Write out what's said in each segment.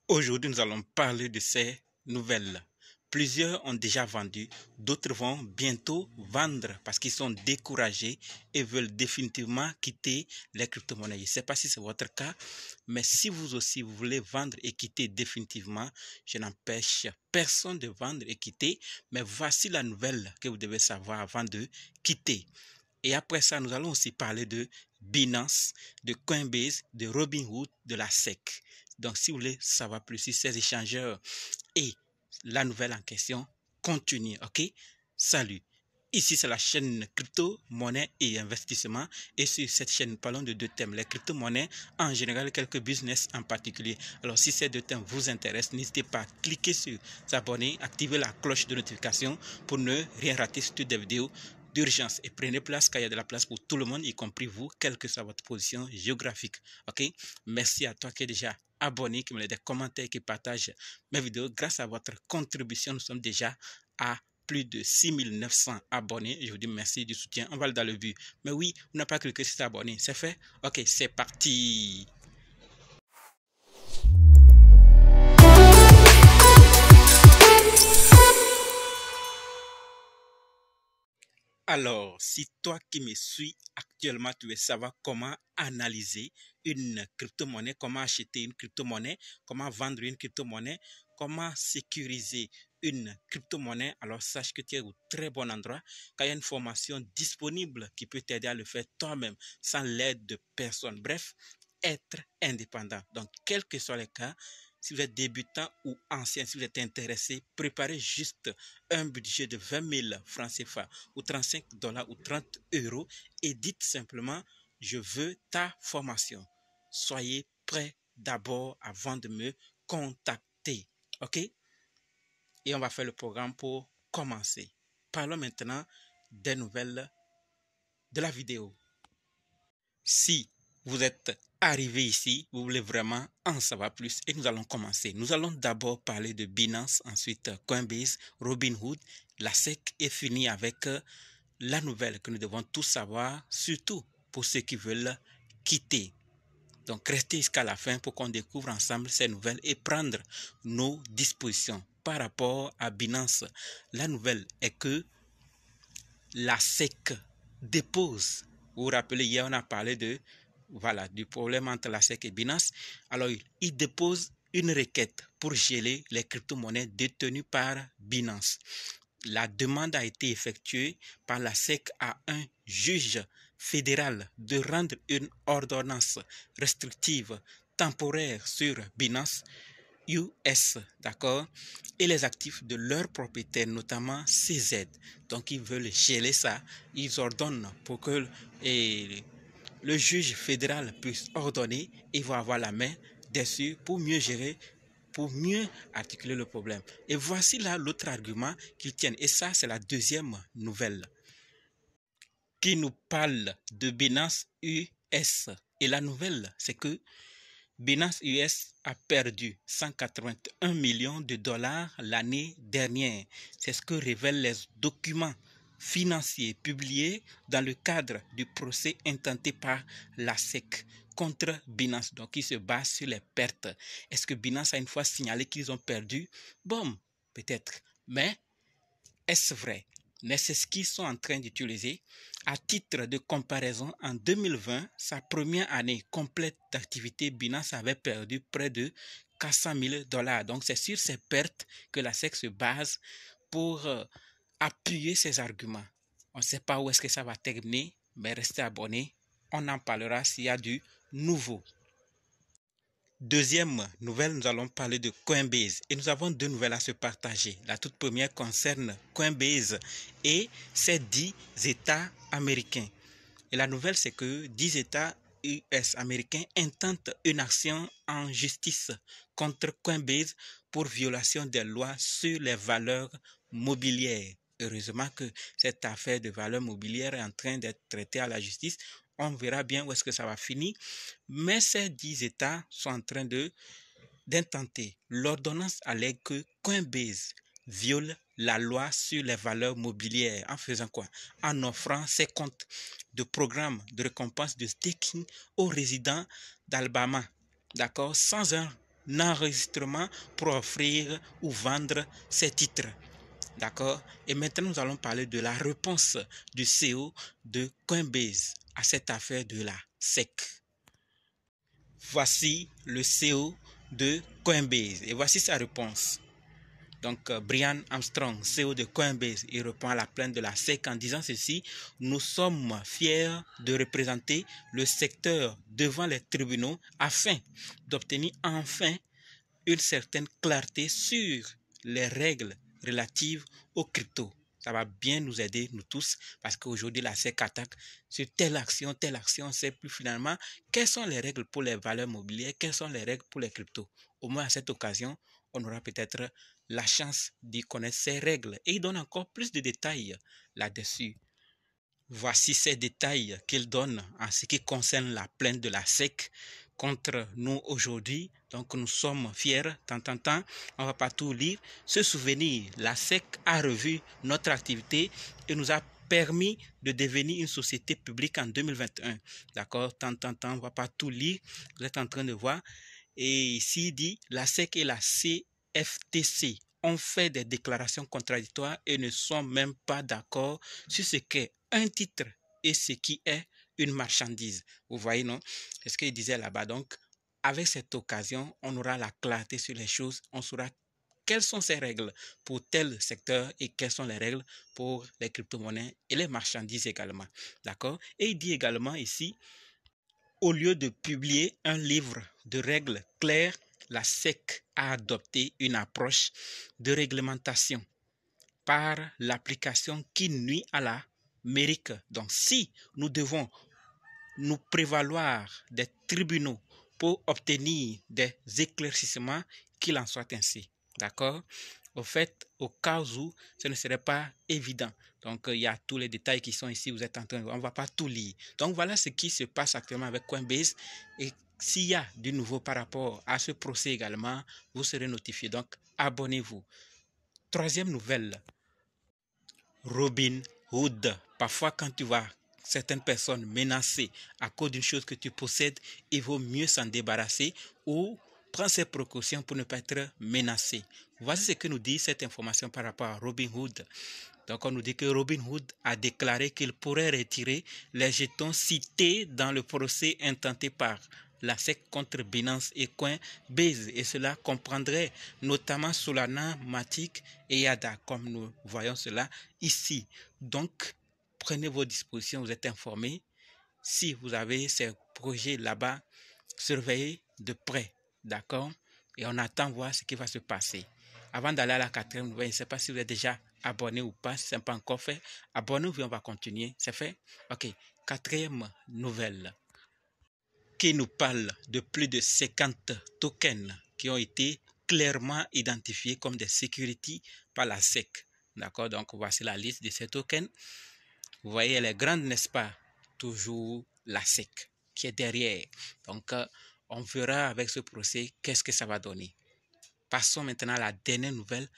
Aujourd'hui, nous allons parler de ces nouvelles. Plusieurs ont déjà vendu, d'autres vont bientôt vendre parce qu'ils sont découragés et veulent définitivement quitter les crypto-monnaies. Je ne sais pas si c'est votre cas, mais si vous aussi vous voulez vendre et quitter définitivement, je n'empêche personne de vendre et quitter, mais voici la nouvelle que vous devez savoir avant de quitter. Et après ça, nous allons aussi parler de Binance, de Coinbase, de Robinhood, de la SEC. Donc, si vous voulez savoir plus sur ces échangeurs et la nouvelle en question, continue, ok? Salut! Ici, c'est la chaîne crypto, monnaie et investissement. Et sur cette chaîne, nous parlons de deux thèmes, les crypto-monnaies en général, quelques business en particulier. Alors, si ces deux thèmes vous intéressent, n'hésitez pas à cliquer sur s'abonner, activer la cloche de notification pour ne rien rater sur toutes des vidéos d'urgence. Et prenez place car il y a de la place pour tout le monde, y compris vous, quelle que soit votre position géographique. Ok? Merci à toi qui es déjà abonné, qui me laisse des commentaires, qui partage mes vidéos. Grâce à votre contribution, nous sommes déjà à plus de 6900 abonnés. Je vous dis merci du soutien. On va le dans le but. Mais oui, vous n'avez pas cliqué sur s'abonner. C'est fait? Ok, c'est parti. Alors, si toi qui me suis actuellement, tu veux savoir comment analyser une crypto-monnaie, comment acheter une crypto-monnaie, comment vendre une crypto-monnaie, comment sécuriser une crypto-monnaie, alors sache que tu es au très bon endroit, car il y a une formation disponible qui peut t'aider à le faire toi-même, sans l'aide de personne. Bref, être indépendant. Donc, quels que soient les cas, si vous êtes débutant ou ancien, si vous êtes intéressé, préparez juste un budget de 20 000 francs CFA ou 35 $ ou 30 € et dites simplement, je veux ta formation. Soyez prêts d'abord avant de me contacter. OK? Et on va faire le programme pour commencer. Parlons maintenant des nouvelles de la vidéo. Si vous êtes arrivé ici, vous voulez vraiment en savoir plus et nous allons commencer. Nous allons d'abord parler de Binance, ensuite Coinbase, Robinhood, la SEC et finir avec la nouvelle que nous devons tous savoir, surtout pour ceux qui veulent quitter. Donc restez jusqu'à la fin pour qu'on découvre ensemble ces nouvelles et prendre nos dispositions. Par rapport à Binance, la nouvelle est que la SEC dépose. Vous vous rappelez, hier on a parlé du problème entre la SEC et Binance. Alors, il dépose une requête pour geler les crypto-monnaies détenues par Binance. La demande a été effectuée par la SEC à un juge fédéral de rendre une ordonnance restrictive temporaire sur Binance US, d'accord, et les actifs de leurs propriétaires, notamment CZ. Donc, ils veulent geler ça. Ils ordonnent pour que le juge fédéral puisse ordonner et va avoir la main dessus pour mieux gérer, pour mieux articuler le problème. Et voici là l'autre argument qu'ils tiennent. Et ça, c'est la deuxième nouvelle qui nous parle de Binance US. Et la nouvelle, c'est que Binance US a perdu 181 millions de dollars l'année dernière. C'est ce que révèlent les documents financiers publiés dans le cadre du procès intenté par la SEC contre Binance. Donc, il se base sur les pertes. Est-ce que Binance a une fois signalé qu'ils ont perdu? Bon, peut-être. Mais est-ce vrai? Mais c'est ce qu'ils sont en train d'utiliser. À titre de comparaison, en 2020, sa première année complète d'activité, Binance avait perdu près de 400 000 $. Donc, c'est sur ces pertes que la SEC se base pour appuyer ses arguments. On ne sait pas où est-ce que ça va terminer, mais restez abonnés. On en parlera s'il y a du nouveau. Deuxième nouvelle, nous allons parler de Coinbase et nous avons deux nouvelles à se partager. La toute première concerne Coinbase et ses 10 États américains. Et la nouvelle, c'est que 10 États US américains intentent une action en justice contre Coinbase pour violation des lois sur les valeurs mobilières. Heureusement que cette affaire de valeurs mobilières est en train d'être traitée à la justice. On verra bien où est-ce que ça va finir. Mais ces 10 États sont en train d'intenter. L'ordonnance allègue que Coinbase viole la loi sur les valeurs mobilières. En faisant quoi? En offrant ses comptes de programme de récompense de staking aux résidents d'Alabama. D'accord? Sans un enregistrement pour offrir ou vendre ses titres. D'accord? Et maintenant, nous allons parler de la réponse du CEO de Coinbase à cette affaire de la SEC. Voici le CEO de Coinbase et voici sa réponse. Donc, Brian Armstrong, CEO de Coinbase, il répond à la plainte de la SEC en disant ceci: nous sommes fiers de représenter le secteur devant les tribunaux afin d'obtenir enfin une certaine clarté sur les règles relatives aux cryptos. Ça va bien nous aider, nous tous, parce qu'aujourd'hui, la SEC attaque sur telle action, on ne sait plus finalement quelles sont les règles pour les valeurs mobilières, quelles sont les règles pour les cryptos. Au moins, à cette occasion, on aura peut-être la chance d'y connaître ces règles. Et il donne encore plus de détails là-dessus. Voici ces détails qu'il donne en ce qui concerne la plainte de la SEC contre nous aujourd'hui. Donc nous sommes fiers, on ne va pas tout lire. Se souvenir, la SEC a revu notre activité et nous a permis de devenir une société publique en 2021. D'accord, on ne va pas tout lire, vous êtes en train de voir. Et ici il dit, la SEC et la CFTC ont fait des déclarations contradictoires et ne sont même pas d'accord sur ce qu'est un titre et ce qui est une marchandise. Vous voyez, non? C'est ce qu'il disait là-bas. Donc, avec cette occasion, on aura la clarté sur les choses. On saura quelles sont ces règles pour tel secteur et quelles sont les règles pour les crypto-monnaies et les marchandises également. D'accord? Et il dit également ici, au lieu de publier un livre de règles claires, la SEC a adopté une approche de réglementation par l'application qui nuit à la mérite. Donc, si nous devons nous prévaloir des tribunaux pour obtenir des éclaircissements, qu'il en soit ainsi. D'accord? Au fait, au cas où ce ne serait pas évident. Donc, il y a tous les détails qui sont ici. Vous êtes en train de voir. On ne va pas tout lire. Donc, voilà ce qui se passe actuellement avec Coinbase. Et s'il y a du nouveau par rapport à ce procès également, vous serez notifié. Donc, abonnez-vous. Troisième nouvelle. Robinhood. Parfois, quand tu vois certaines personnes menacées à cause d'une chose que tu possèdes, il vaut mieux s'en débarrasser ou prendre ses précautions pour ne pas être menacé. Voici ce que nous dit cette information par rapport à Robinhood. Donc, on nous dit que Robinhood a déclaré qu'il pourrait retirer les jetons cités dans le procès intenté par la SEC contre Binance et Coinbase. Et cela comprendrait notamment Solana, Matic et ADA, comme nous voyons cela ici. Donc, prenez vos dispositions, vous êtes informés. Si vous avez ces projets là-bas, surveillez de près, d'accord? Et on attend voir ce qui va se passer. Avant d'aller à la quatrième nouvelle, je ne sais pas si vous êtes déjà abonné ou pas, si ce n'est pas encore fait. Abonnez-vous, on va continuer. C'est fait? Ok. Quatrième nouvelle qui nous parle de plus de 50 tokens qui ont été clairement identifiés comme des securities par la SEC. D'accord? Donc, voici la liste de ces tokens. Vous voyez, elle est grande, n'est-ce pas? Toujours la SEC qui est derrière. Donc, on verra avec ce procès qu'est-ce que ça va donner. Passons maintenant à la dernière nouvelle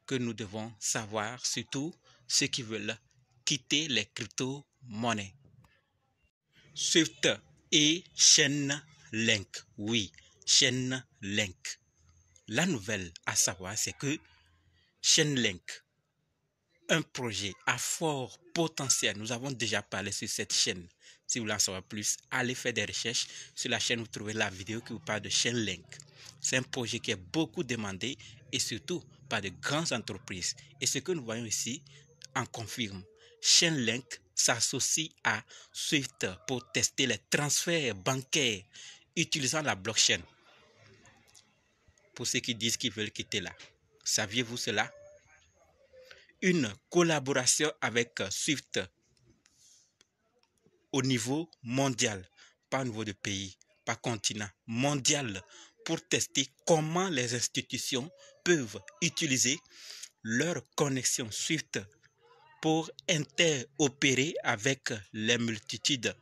que nous devons savoir, surtout ceux qui veulent quitter les crypto-monnaies. Swift et Chainlink. Oui, Chainlink. La nouvelle à savoir, c'est que Chainlink, un projet à fort potentiel. Nous avons déjà parlé sur cette chaîne. Si vous voulez en savoir plus, allez faire des recherches. Sur la chaîne, vous trouvez la vidéo qui vous parle de Chainlink. C'est un projet qui est beaucoup demandé et surtout par de grandes entreprises. Et ce que nous voyons ici en confirme. Chainlink s'associe à Swift pour tester les transferts bancaires utilisant la blockchain. Pour ceux qui disent qu'ils veulent quitter là. Saviez-vous cela? Une collaboration avec Swift au niveau mondial, pas au niveau de pays, pas continent, mondial, pour tester comment les institutions peuvent utiliser leur connexion Swift pour interopérer avec la multitude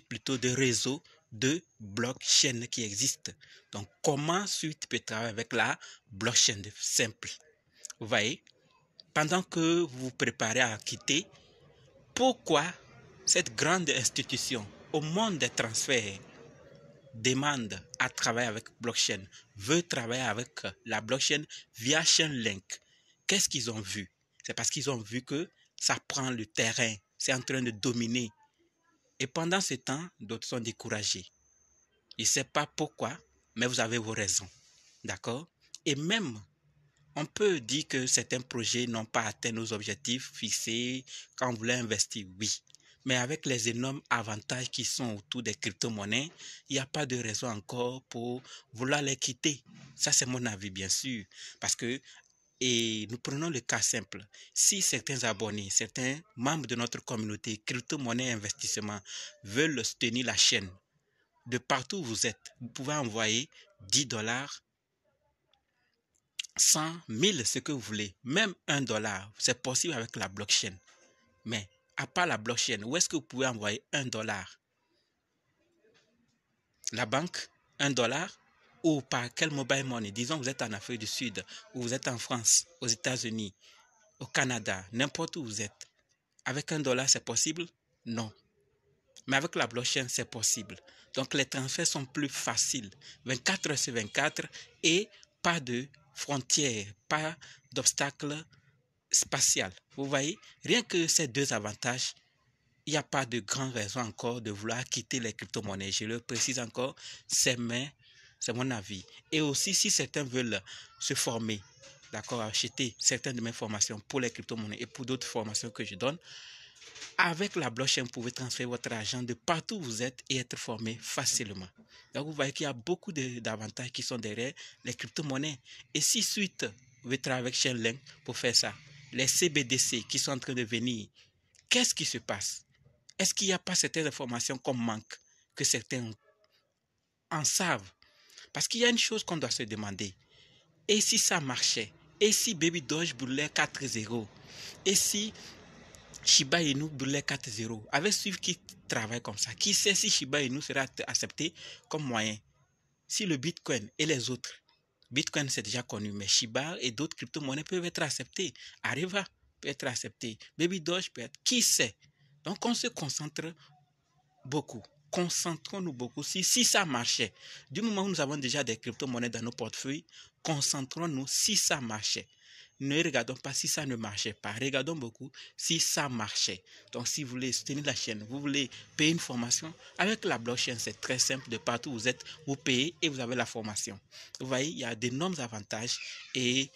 plutôt de réseaux de blockchain qui existent. Donc, comment Swift peut travailler avec la blockchain simple? Vous voyez, pendant que vous vous préparez à quitter, pourquoi cette grande institution au monde des transferts demande à travailler avec blockchain, veut travailler avec la blockchain via Chainlink, qu'est-ce qu'ils ont vu? C'est parce qu'ils ont vu que ça prend le terrain, c'est en train de dominer. Et pendant ce temps, d'autres sont découragés. Je ne sais pas pourquoi, mais vous avez vos raisons. D'accord? Et même, on peut dire que certains projets n'ont pas atteint nos objectifs fixés quand on voulait investir, oui. Mais avec les énormes avantages qui sont autour des crypto-monnaies, il n'y a pas de raison encore pour vouloir les quitter. Ça, c'est mon avis, bien sûr. Parce que, et nous prenons le cas simple. Si certains abonnés, certains membres de notre communauté crypto-monnaie investissement veulent soutenir la chaîne, de partout où vous êtes, vous pouvez envoyer $10, 100, 1000, ce que vous voulez, même $1, c'est possible avec la blockchain. Mais à part la blockchain, où est-ce que vous pouvez envoyer $1? La banque, $1 ou par quel mobile money? Disons que vous êtes en Afrique du Sud, ou vous êtes en France, aux États-Unis, au Canada, n'importe où vous êtes. Avec $1, c'est possible? Non. Mais avec la blockchain, c'est possible. Donc les transferts sont plus faciles, 24 heures sur 24, et pas de frontières, pas d'obstacles spatial. Vous voyez, rien que ces deux avantages, il n'y a pas de grande raison encore de vouloir quitter les crypto-monnaies. Je le précise encore, c'est mon avis. Et aussi, si certains veulent se former, d'accord, acheter certaines de mes formations pour les crypto-monnaies et pour d'autres formations que je donne, avec la blockchain, vous pouvez transférer votre argent de partout où vous êtes et être formé facilement. Donc, vous voyez qu'il y a beaucoup d'avantages qui sont derrière les crypto-monnaies. Et si suite, vous travaillez avec Chainlink pour faire ça, les CBDC qui sont en train de venir, qu'est-ce qui se passe? Est-ce qu'il n'y a pas certaines informations qu'on manque, que certains en savent? Parce qu'il y a une chose qu'on doit se demander. Et si ça marchait? Et si Baby Doge brûlait 4.0? Et si Shiba Inu brûlait 4.0? Avec Swift qui travaille comme ça, qui sait si Shiba Inu sera accepté comme moyen? Si le Bitcoin et les autres, Bitcoin c'est déjà connu, mais Shiba et d'autres crypto-monnaies peuvent être acceptées. Areva peut être accepté, Baby Doge peut être, qui sait? Donc on se concentre beaucoup. Concentrons-nous beaucoup. Si ça marchait, du moment où nous avons déjà des crypto-monnaies dans nos portefeuilles, concentrons-nous si ça marchait. Ne regardons pas si ça ne marchait pas. Regardons beaucoup si ça marchait. Donc, si vous voulez soutenir la chaîne, vous voulez payer une formation, avec la blockchain, c'est très simple. De partout où vous êtes, vous payez et vous avez la formation. Vous voyez, il y a d'énormes avantages. Et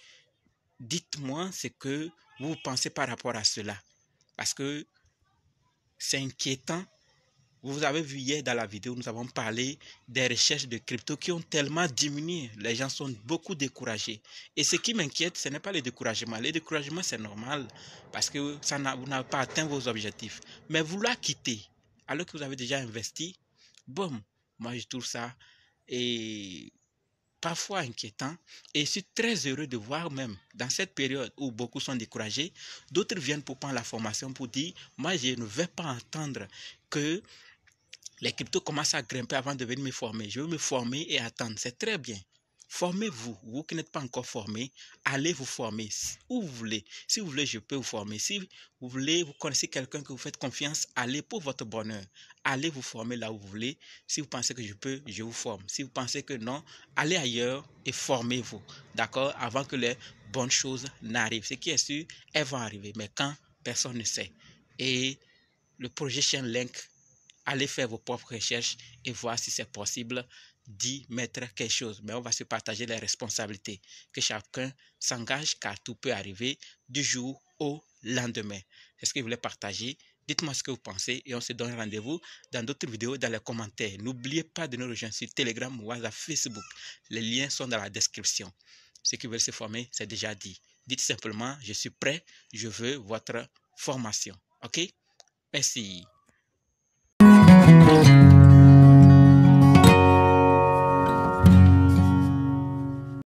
dites-moi ce que vous pensez par rapport à cela. Parce que c'est inquiétant. Vous avez vu hier dans la vidéo, nous avons parlé des recherches de crypto qui ont tellement diminué. Les gens sont beaucoup découragés. Et ce qui m'inquiète, ce n'est pas le découragement. Le découragement, c'est normal parce que vous n'avez pas atteint vos objectifs. Mais vouloir quitter, alors que vous avez déjà investi, bon, moi je trouve ça parfois inquiétant. Et je suis très heureux de voir même dans cette période où beaucoup sont découragés, d'autres viennent pour prendre la formation pour dire, moi je ne vais pas entendre que les cryptos commencent à grimper avant de venir me former. Je veux me former et attendre. C'est très bien. Formez-vous. Vous qui n'êtes pas encore formé, allez vous former où vous voulez. Si vous voulez, je peux vous former. Si vous voulez, vous connaissez quelqu'un que vous faites confiance, allez pour votre bonheur. Allez vous former là où vous voulez. Si vous pensez que je peux, je vous forme. Si vous pensez que non, allez ailleurs et formez-vous. D'accord? Avant que les bonnes choses n'arrivent. Ce qui est sûr, elles vont arriver. Mais quand, personne ne sait. Et le projet Chainlink, allez faire vos propres recherches et voir si c'est possible d'y mettre quelque chose. Mais on va se partager les responsabilités. Que chacun s'engage car tout peut arriver du jour au lendemain. C'est ce que je voulais partager. Dites-moi ce que vous pensez et on se donne rendez-vous dans d'autres vidéos dans les commentaires. N'oubliez pas de nous rejoindre sur Telegram, WhatsApp, Facebook. Les liens sont dans la description. Ceux qui veulent se former, c'est déjà dit. Dites simplement, je suis prêt, je veux votre formation. OK? Merci.